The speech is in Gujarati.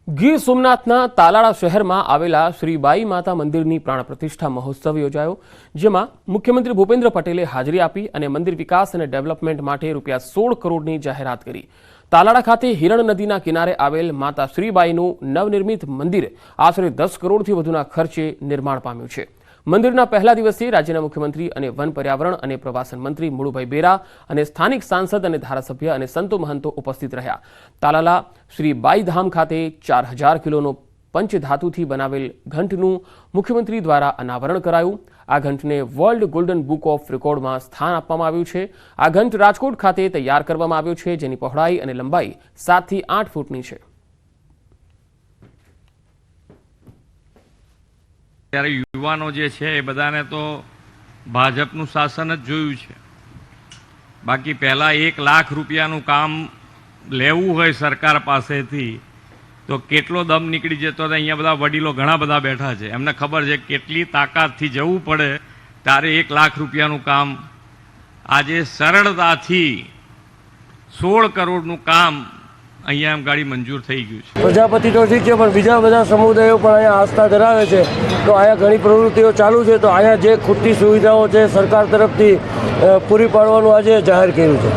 ગીર સોમનાથના તાલાળા શહેરમાં આવેલા શ્રી બાઈ માતા મંદિરની પ્રાણ પ્રતિષ્ઠા મહોત્સવ યોજાયો, જેમાં મુખ્યમંત્રી ભૂપેન્દ્ર પટેલે હાજરી આપી અને મંદિર વિકાસ અને ડેવલપમેન્ટ માટે ₹16 કરોડની જાહેરાત કરી। તાલાળા ખાતે હિરણ નદીના કિનારે આવેલ માતા શ્રીબાઈનું નવનિર્મિત મંદિર આશરે 10 કરોડથી વધુના ખર્ચે નિર્માણ પામ્યું છે। મંદિરના પહેલા દિવસે રાજ્યના મુખ્યમંત્રી અને વન પર્યાવરણ અને પ્રવાસન મંત્રી મુળુભાઈ બેરા અને સ્થાનિક સાંસદ અને ધારાસભ્ય અને સંતો મહંતો ઉપસ્થિત રહ્યા। તાલાલા શ્રી બાઈ ધામ ખાતે 4000 કિલોનો પંચધાતુથી બનાવેલ ઘંટનું મુખ્યમંત્રી દ્વારા અનાવરણ કરાયું। આ ઘંટને વર્લ્ડ ગોલ્ડન બુક ઓફ રેકોર્ડમાં સ્થાન આપવામાં આવ્યું છે। આ ઘંટ રાજકોટ ખાતે તૈયાર કરવામાં આવ્યો છે, જેની પહોળાઈ અને લંબાઈ 7 થી 8 ફૂટની છે। ત્યારે યુવાનો જે છે એ બધાને તો ભાજપનું શાસન જ જોયું છે। બાકી પહેલા 1 લાખ રૂપિયાનું કામ લેવું હોય સરકાર પાસેથી તો કેટલો દમ નીકળી જતો। અહીંયા બધા વડીલો ઘણા બધા બેઠા છે, એમને ખબર છે કેટલી તાકાતથી જવું પડે ત્યારે 1 લાખ રૂપિયાનું કામ આજે સરળતાથી 16 કરોડનું કામ અહીંયા ગાડી મંજૂર થઈ ગયું છે। પ્રજાપતિ તો ઠીક છે, પણ બીજા બધા સમુદાયો પણ અહીંયા આસ્થા ધરાવે છે, તો અહીંયા ઘણી પ્રવૃત્તિઓ ચાલુ છે। તો અહીંયા જે ખૂટતી સુવિધાઓ છે સરકાર તરફથી પૂરી પાડવાનું આજે જાહેર કર્યું છે।